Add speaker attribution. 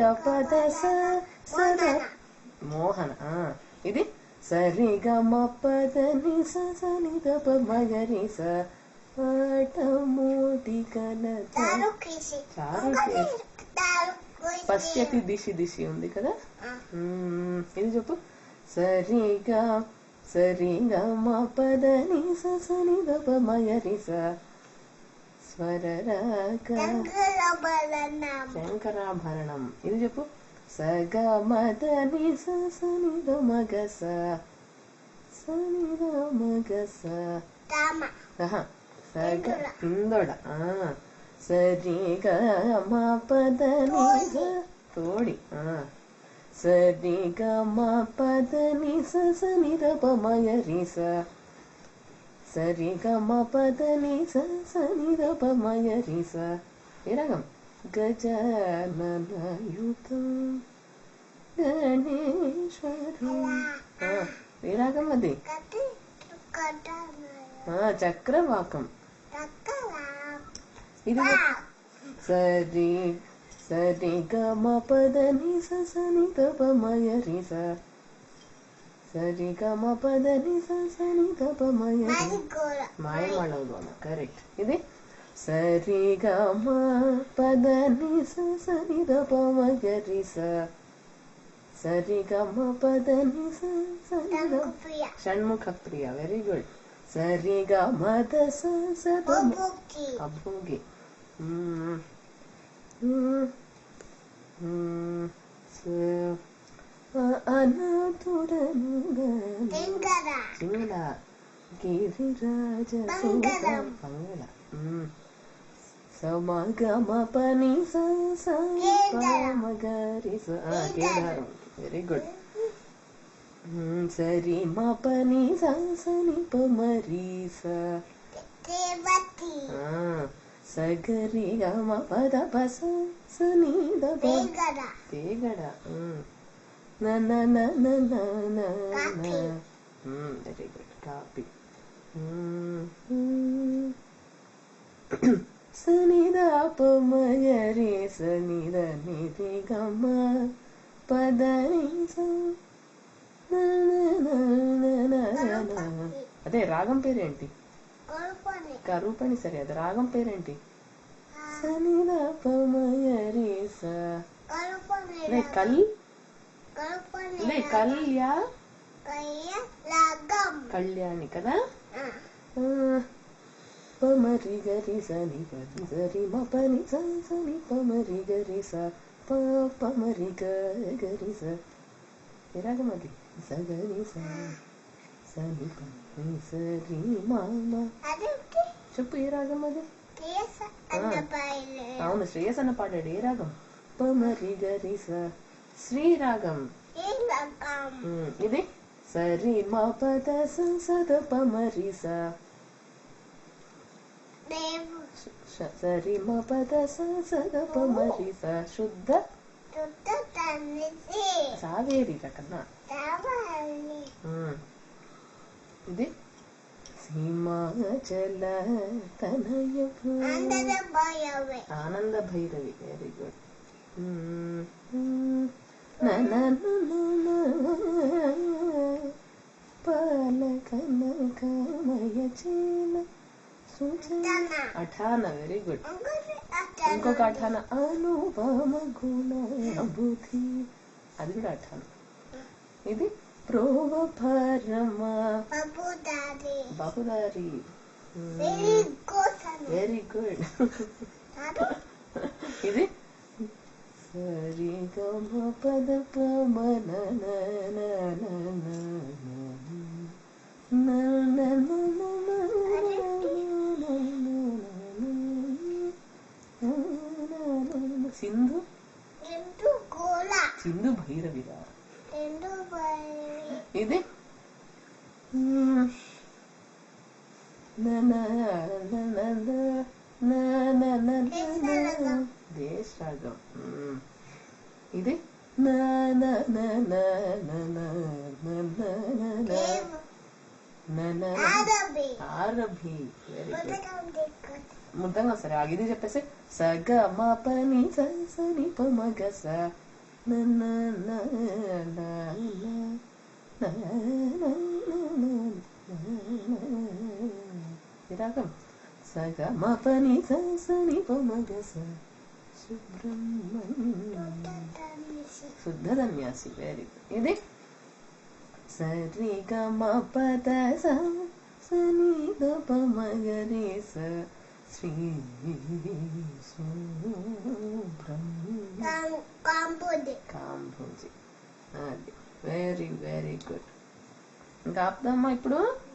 Speaker 1: గ పద సద మోహన. ఇది సరి గ మ పద ని స ని ద ప మ గ రి స పాఠమోటి కలత. పశ్యతి దిశి దిశి ఉంది కదా. ఇది చెప్పు. సరిగా సరిగా మ పద ని స ని ద ప మ గ రి స స్వరరాగ శంకరాభరణం. ఇది చెప్పు. సగ మద ని స ని ద మ గ స ని ద మ గ స సగ ఇందొడ. సరి గ మ పద ని స తోడి. సరి గ మ పద ని స ని ద ప మ గ రి స సరి గ మ పద ని స ని ద ప మ గ రి స. ఏ రాగం? గజాననయుతం గణేశ్వరం. ఏ రాగం అది? చక్రవాకం. ఇది సరి సరి గ మ పద ని స ని ద ప మ గ రి స సరి గ మ పద ని స ని ద ప మ గ రి. మాయమాళవలోన. కరెక్ట్. ఇది సరి గ మ పద ని స ని ద ప మ గ రి స సరి గ మ పద ని స ని the. Shanmukha Priya. Very good. సరి గ మ ద స ద అభోగి. అనాథుడను సింగళ గిరిరాజ మంగళ. సమగమ పని స మగరి స కేదారం. Very good. సరి మ పని స ని ప మ రి స సగరి గ మ పద ప స ని ద ప తేగడ. న న న న న న. Very good. కాపీ. స ని ద ప మ గ రి స ని ద ని రి గ మ పద ని స. అదే రాగం పేరేంటి? కరూపణి. సరే, అది రాగం పేరేంటి? స ని ద ప మ గ రి స. కళ్యా కళ్యాణి కదా. ప మ రి గ రి స ని ప రి స రి మ ప ని స ని ప మ రి గ రి స ప మ రి గ రి స. ఏ రాగం అది? స గ రి స ని ప ని స రి మ మ. చెప్పు. ఏ రాగం అది? అవును, శ్రేయస్ అన్న పాడాడు. ఏ రాగం? ప మ రి గ రి స. శ్రీరాగం. ఇది సరి మ పద స ద ప మ రి స సరి మ పద స ద ప మ రి స. శుద్ధ సావేరి కన్నా. ఇది హిమాచల తనయ ఆనంద భైరవి. Very good. పాలకనకమయ చీల అఠాన. Very good. ఇంకొక అఠాన. అనుపమ గుణ బుద్ధి. అది కూడా అఠాన. ఇది ప్రోవ పరమ బహుదారి. Very good. ఇది సరి గ మ పద ప మ న న న న న న సింధు సింధు భైరవిగా. ఇది దేశ్ రాగం. ఇది ఆరభి. Very good. ముద్దంగా సరే. ఇది చెప్పేసి స గ మ ప ని స ని ప మ గ స రాగం సగమపని సని పమగస సుబ్రహ్మణ్యం శుద్ధ సన్యాసి. Very good. ఇది సరి గమ పద సని పమగరి స శ్రీ కాంబోజి. అది వెరీ వెరీ గుడ్. ఇంకా ఆపుదామా ఇప్పుడు?